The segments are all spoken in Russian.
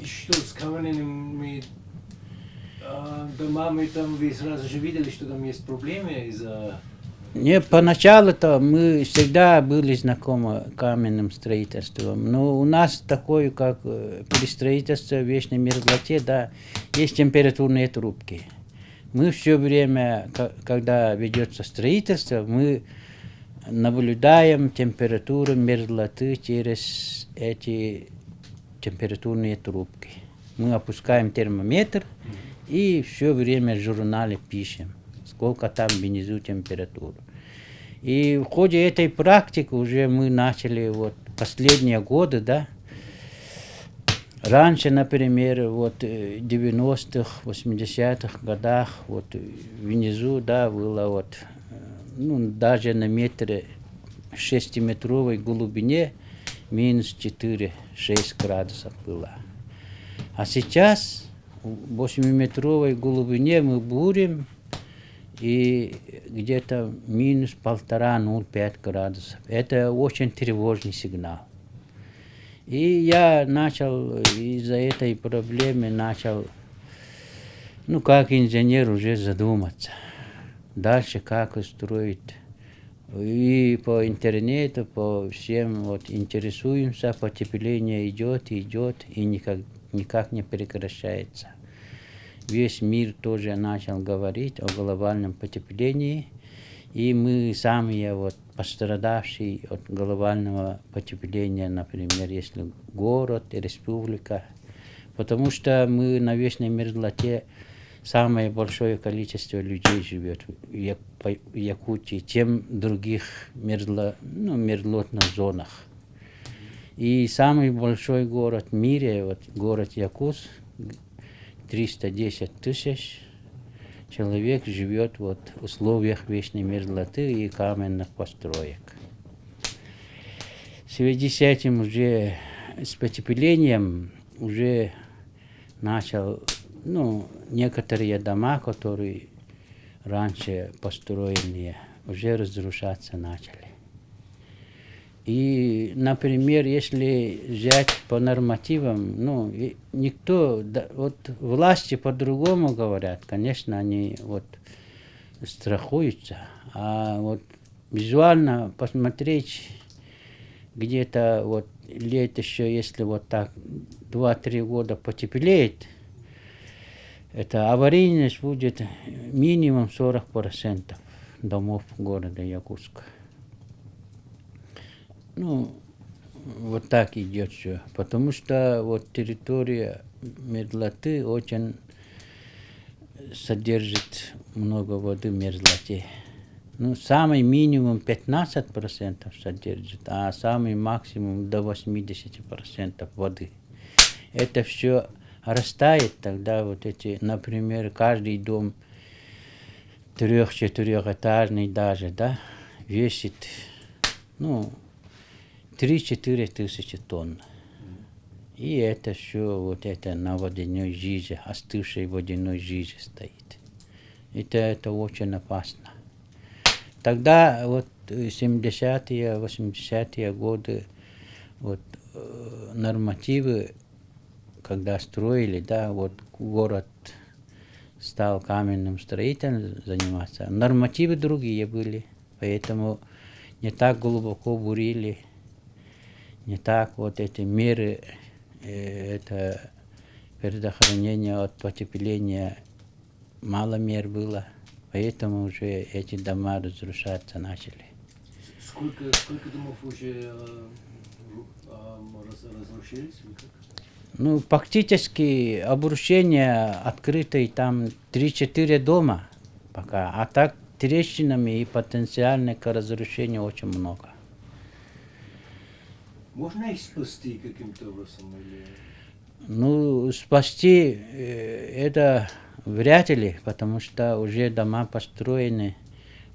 что с каменными домами там вы сразу же видели, что там есть проблемы из-за... Не, поначалу-то мы всегда были знакомы каменным строительством, но у нас такое, как при строительстве в вечной мерзлоте, да, есть температурные трубки. Мы все время, когда ведется строительство, мы наблюдаем температуру мерзлоты через эти температурные трубки. Мы опускаем термометр и все время в журнале пишем, сколько там внизу температура. И в ходе этой практики уже мы начали вот последние годы, да. Раньше, например, вот в 90-х, 80-х годах вот внизу, да, было вот, ну, даже на метре 6-метровой глубине минус 4-6 градусов было. А сейчас в 8-метровой глубине мы бурим, и где-то минус 1,5-0,5 градусов. Это очень тревожный сигнал. И я начал из-за этой проблемы ну, как инженер уже задуматься. Дальше как устроить. И по интернету, по всем вот интересуемся, потепление идет, и никак не прекращается. Весь мир тоже начал говорить о глобальном потеплении, и мы самые вот пострадавшие от глобального потепления, например, если город и республика, потому что мы на вечной мерзлоте самое большое количество людей живет в Якутии, чем в других мерзлотных зонах. И самый большой город в мире, вот город Якутск, 310 тысяч человек живет вот в условиях вечной мерзлоты и каменных построек. В связи с этим уже с потеплением уже начал, ну, некоторые дома, которые раньше построенные, уже разрушаться начали. И, например, если взять по нормативам, ну, никто, вот власти по-другому говорят, конечно, они вот страхуются, а вот визуально посмотреть где-то вот лет еще, если вот так 2-3 года потеплеет, это аварийность будет минимум 40% домов города Якутска. Ну, вот так идет все, потому что вот территория мерзлоты очень содержит много воды в мерзлоте. Ну, самый минимум 15% содержит, а самый максимум до 80% воды. Это все растает, тогда вот эти, например, каждый дом 3-4-этажный даже, да, весит, ну, 3-4 тысячи тонн. И это все вот это на водяной жиже, остывшей водяной жиже стоит. Это очень опасно. Тогда вот 70-е, 80-е годы вот нормативы, когда строили, да, вот город стал каменным строительством заниматься, нормативы другие были, поэтому не так глубоко бурили, не так вот эти меры, это предохранение от потепления, мало мер было, поэтому уже эти дома разрушаться начали. Сколько домов уже разрушились? Ну, фактически обрушение открытое там 3-4 дома пока, а так трещинами и потенциально к разрушению очень много. Можно их спасти каким-то образом? Или... Ну, спасти это вряд ли, потому что уже дома построены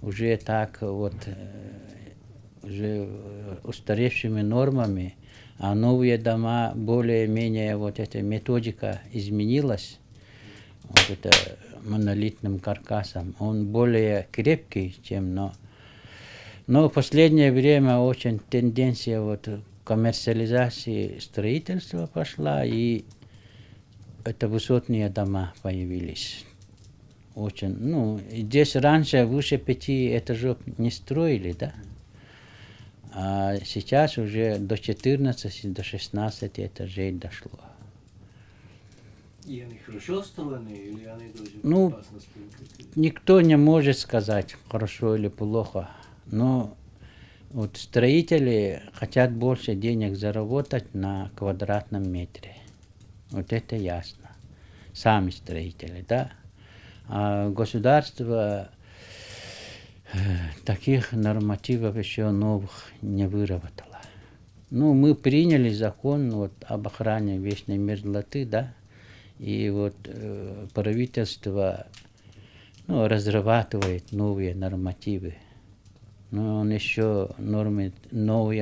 уже так вот, уже устаревшими нормами, а новые дома более-менее вот эта методика изменилась, вот это монолитным каркасом, он более крепкий, чем, но в последнее время очень тенденция вот коммерциализации строительства пошла, и это высотные дома появились. Очень, ну, здесь раньше выше 5 этажов не строили, да? А сейчас уже до 14, до 16 этажей дошло. И они хорошо устроены, или они тоже Ну, опасно строены? Никто не может сказать, хорошо или плохо, но вот строители хотят больше денег заработать на квадратном метре. Вот это ясно. Сами строители, да. А государство таких нормативов еще новых не выработало. Ну, мы приняли закон вот, об охране вечной мерзлоты, да, и вот правительство разрабатывает новые нормативы. Но он еще новые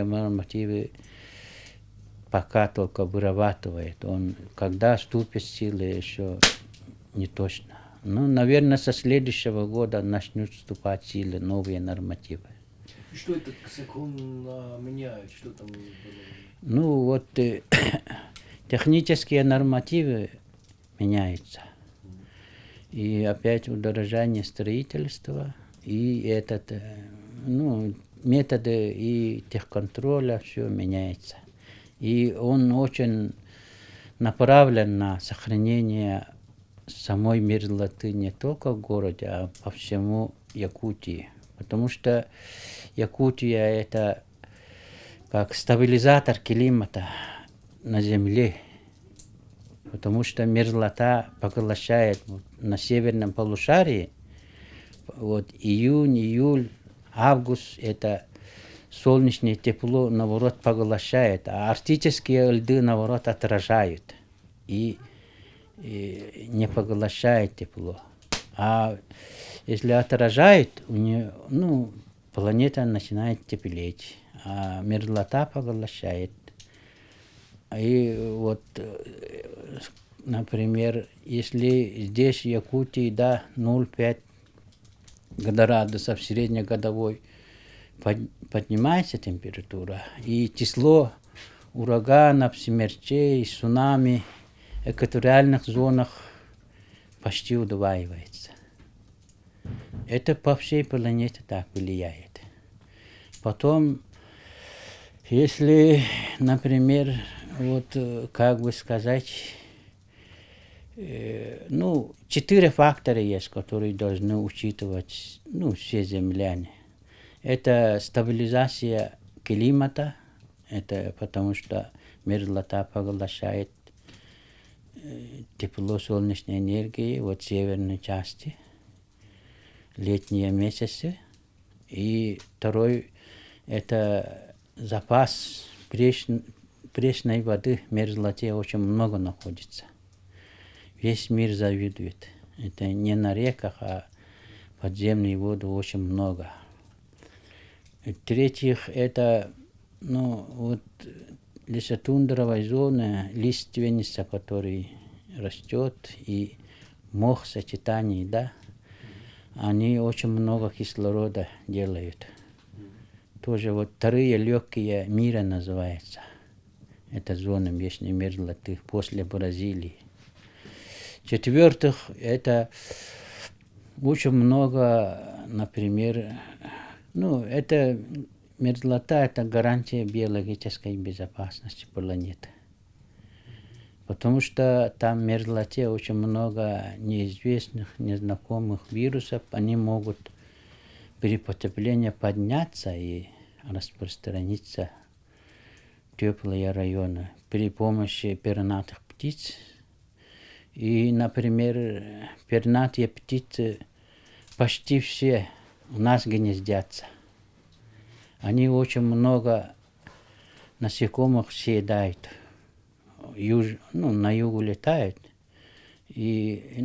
нормативы пока только вырабатывает. Он когда вступит в силу, еще не точно. Ну, наверное, со следующего года начнут вступать в силу новые нормативы. Что это закон меняет? Что там? Ну, вот технические нормативы меняются. И опять удорожание строительства, и методы и техконтроля, все меняется. И он очень направлен на сохранение самой мерзлоты не только в городе, а по всему Якутии. Потому что Якутия это как стабилизатор климата на земле. Потому что мерзлота поглощает на северном полушарии, вот июнь, июль, август, это солнечное тепло, наоборот, поглощает, а арктические льды, наоборот, отражают и не поглощает тепло. А если отражает, у нее, планета начинает теплеть, а мерзлота поглощает. И вот, например, если здесь в Якутии, 0,5 градусов среднегодовой поднимается температура, и число ураганов, смерчей, цунами в экваториальных зонах почти удваивается. Это по всей планете так влияет. Потом, если, например, как бы сказать, 4 фактора есть, которые должны учитывать, все земляне. Это стабилизация климата, это потому что мерзлота поглощает тепло солнечной энергии в северной части, летние месяцы. И второй, это запас пресной воды в мерзлоте очень много находится. Весь мир завидует. Это не на реках, а подземной воды очень много. В-третьих, это лесотундровая зона, лиственница, который растет, и мох сочетаний, да, они очень много кислорода делают. Тоже вторые легкие мира называется. Это зона вечной мерзлоты после Бразилии. В-четвертых, это очень много, например, это мерзлота, это гарантия биологической безопасности планеты. Потому что там в мерзлоте очень много неизвестных, незнакомых вирусов, они могут при потеплении подняться и распространиться в теплые районы при помощи пернатых птиц. И, например, пернатые птицы почти все у нас гнездятся. Они очень много насекомых съедают. На югу летают. И,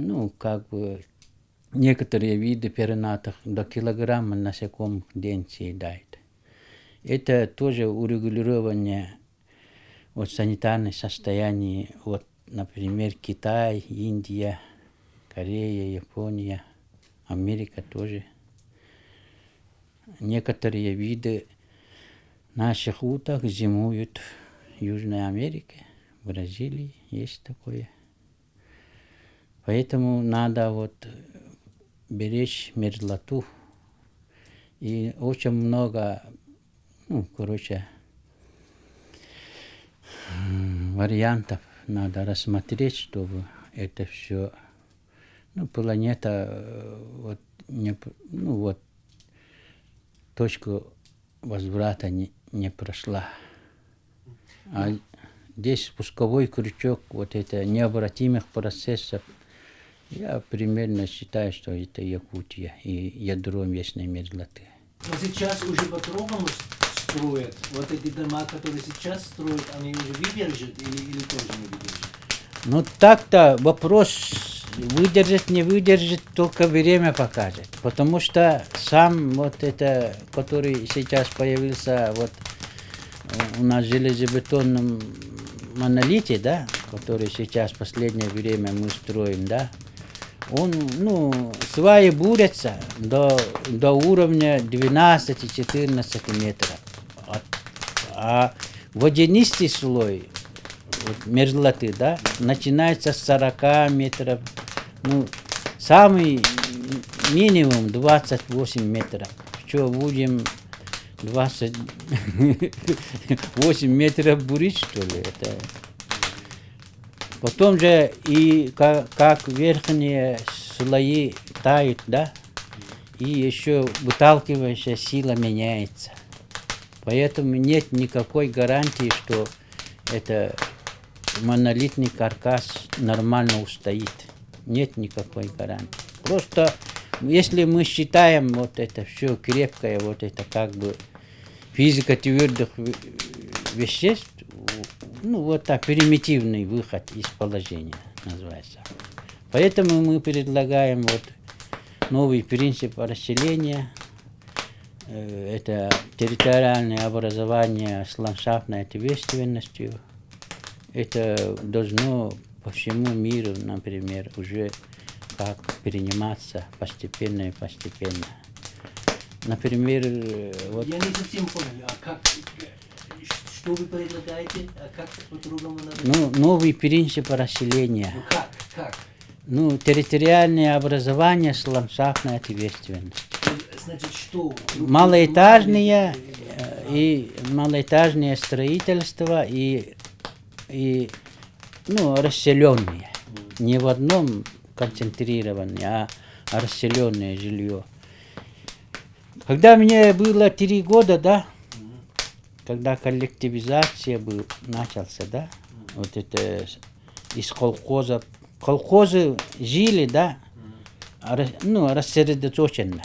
некоторые виды пернатых до килограмма насекомых в день съедают. Это тоже урегулирование санитарного состояния. Например, Китай, Индия, Корея, Япония, Америка тоже. Некоторые виды наших уток зимуют в Южной Америке, в Бразилии есть такое. Поэтому надо вот беречь мерзлоту. И очень много, вариантов надо рассмотреть, чтобы это все, планета точку возврата не прошла. А здесь спусковой крючок вот это необратимых процессов. Я примерно считаю, что это Якутия и ядро местной мерзлоты. Но сейчас уже по-другому строят. Вот эти дома, которые сейчас строят, они уже выдержат или тоже не выдержат? Так-то вопрос выдержит, не выдержит, только время покажет. Потому что сам вот это, который сейчас появился вот у нас в железобетонном монолите, да, который сейчас в последнее время мы строим, да, он, сваи бурятся до уровня 12-14 метров. А водянистый слой мерзлоты, да, начинается с 40 метров. Самый минимум 28 метров. Что будем 28 метров бурить, что ли? Это... Потом же и как верхние слои тают, да, и еще выталкивающая сила меняется. Поэтому нет никакой гарантии, что это монолитный каркас нормально устоит. Нет никакой гарантии. Просто если мы считаем вот это все крепкое, вот это как бы физика твердых веществ, примитивный выход из положения называется. Поэтому мы предлагаем вот новый принцип расселения. Это территориальное образование с ландшафтной ответственностью. Это должно по всему миру, например, уже как приниматься постепенно и постепенно. Например, вот... Я не совсем понял, что вы предлагаете, как по-другому надо? Новый принцип расселения. Как? Территориальное образование с ландшафтной ответственностью. Значит, что? Малоэтажное строительство и расселенные. Не в одном концентрированное, а расселенное жилье. Когда мне было 3 года, да, когда коллективизация начался, да, вот это из колхоза. Колхозы жили, да, рассредоточенно.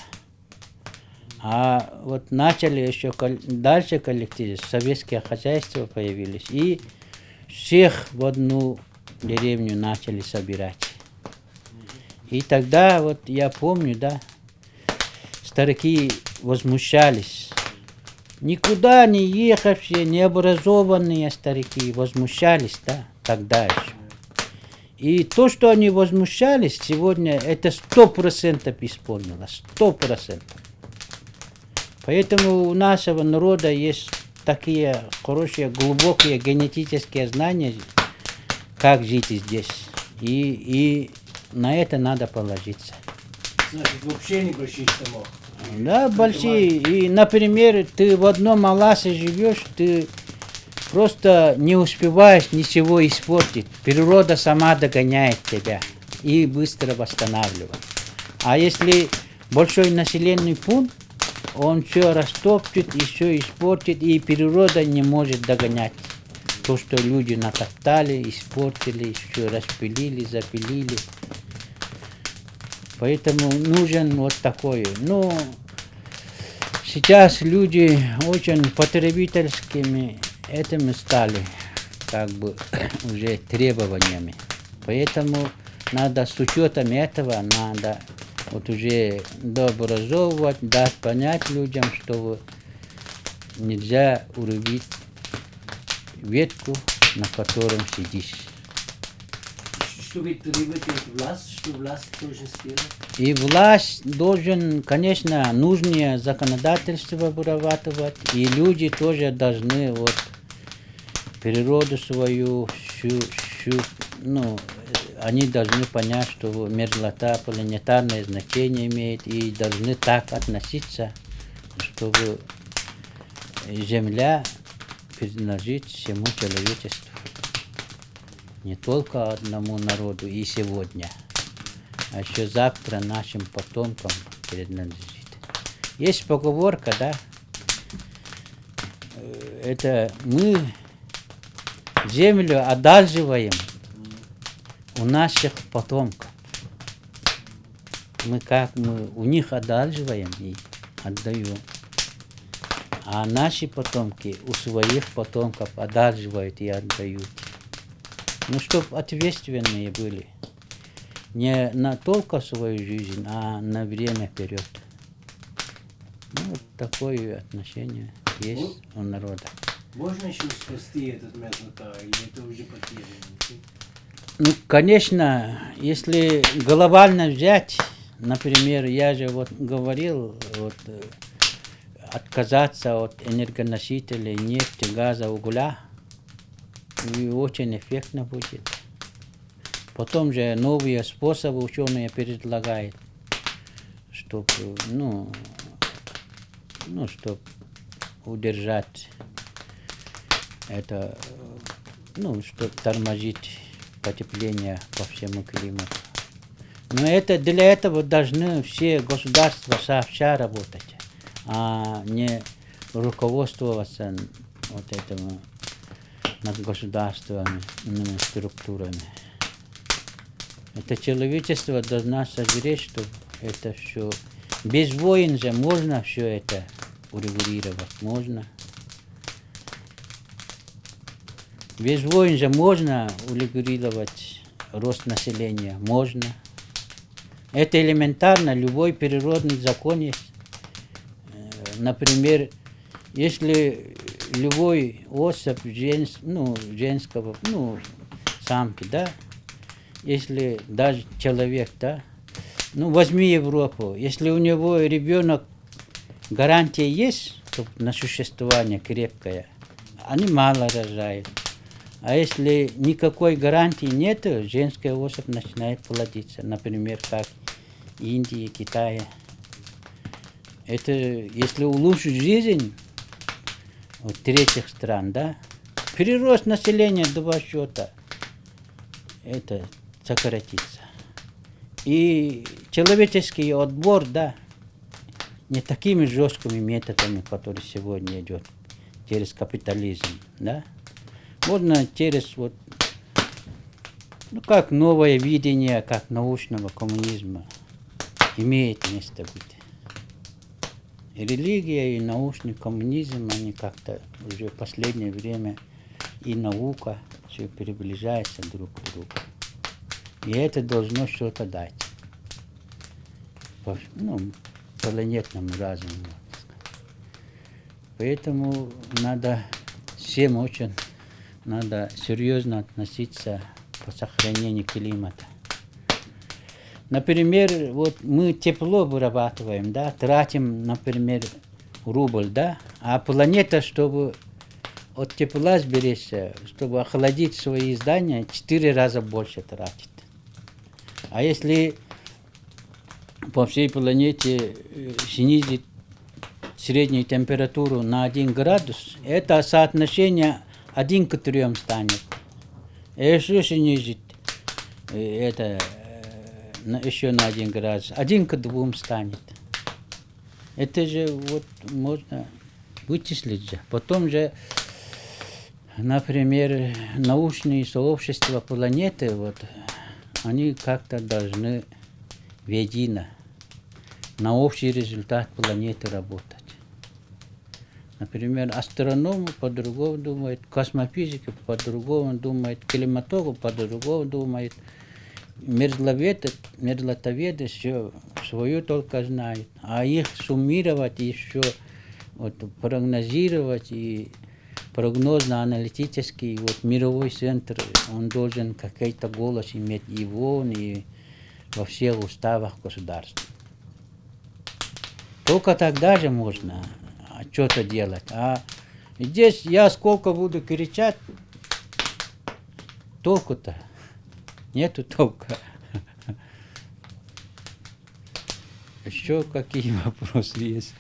А вот начали еще дальше коллективизировать, советские хозяйства появились, и всех в одну деревню начали собирать. И тогда, вот я помню, да, старики возмущались. Никуда не ехавшие, необразованные старики возмущались, да, тогда еще. И то, что они возмущались, сегодня это 100% исполнилось. 100%. Поэтому у нашего народа есть такие хорошие, глубокие генетические знания, как жить здесь. И на это надо положиться. Значит, вообще небольших домов. Да, большие. И, например, ты в одном Аласе живешь, ты просто не успеваешь ничего испортить. Природа сама догоняет тебя и быстро восстанавливает. А если большой населенный пункт, он все растопчет и все испортит, и природа не может догонять. То, что люди натоптали, испортили, все распилили, запилили. Поэтому нужен вот такой. Сейчас люди очень потребительскими этими стали, как бы уже требованиями. Поэтому надо с учетом этого, надо вот уже дообразовывать, дать понять людям, что нельзя урубить ветку, на котором сидишь. Что вы требуете от власти, что власть должен сделать? И власть должен, конечно, нужное законодательство вырабатывать, и люди тоже должны вот природу свою они должны понять, что мерзлота планетарное значение имеет и должны так относиться, чтобы Земля принадлежит всему человечеству. Не только одному народу и сегодня, а еще завтра нашим потомкам принадлежит. Есть поговорка, да? Это мы землю одалживаем у наших потомков. Мы у них одалживаем и отдаем. А наши потомки у своих потомков одалживают и отдают. Ну, чтобы ответственные были. Не на только свою жизнь, а на время вперед. Ну, вот такое отношение есть у народа. Можно еще спасти этот мерзлота, или это уже потеряно? Ну, конечно, если глобально взять, например, я же вот говорил, вот, отказаться от энергоносителей, нефти, газа, угля, и очень эффектно будет. Потом же новые способы ученые предлагают, чтобы, чтобы удержать это, чтобы тормозить потепление по всему климату. Но для этого должны все государства сообща работать, а не руководствоваться вот этим над государственными структурами. Это человечество должно созреть, что это все. Без войн же можно все это урегулировать, можно. Без войн же можно урегулировать рост населения, можно. Это элементарно, любой природный закон есть. Например, если любой особь женского, самки, да, если даже человек, да, возьми Европу, если у него ребенок, гарантия есть на существование крепкое, они мало рожают. А если никакой гарантии нет, женская особь начинает плодиться, например, как в Индии, Китае. Это если улучшить жизнь третьих стран, да, прирост населения 2 счета, это сократится. И человеческий отбор, да, не такими жесткими методами, которые сегодня идет через капитализм, да, можно через как новое видение, как научного коммунизма имеет место быть. И религия, и научный коммунизм, они как-то уже в последнее время, и наука, все приближается друг к другу. И это должно что-то дать. Планетному разуму. Поэтому всем надо серьезно относиться к сохранению климата. Например, мы тепло вырабатываем, да, тратим, например, рубль, да, а планета, чтобы от тепла сберечься, чтобы охладить свои здания, 4 раза больше тратит. А если по всей планете снизить среднюю температуру на 1 градус, это соотношение 1 к 3 станет. Если снизить это еще на 1 градус, 1 к 2 станет. Это же можно вычислить же. Потом же, например, научные сообщества планеты, они как-то должны едино на общий результат планеты работать. Например, астрономы по-другому думают, космофизики по-другому думают, климатологи по-другому думают, мерзлотоведы все свое только знают. А их суммировать еще, прогнозировать и прогнозно-аналитический мировой центр, он должен какой-то голос иметь и в ООН, и во всех уставах государств. Только тогда же можно что-то делать. А здесь я сколько буду кричать, толку-то. Нету толка. Еще какие вопросы есть?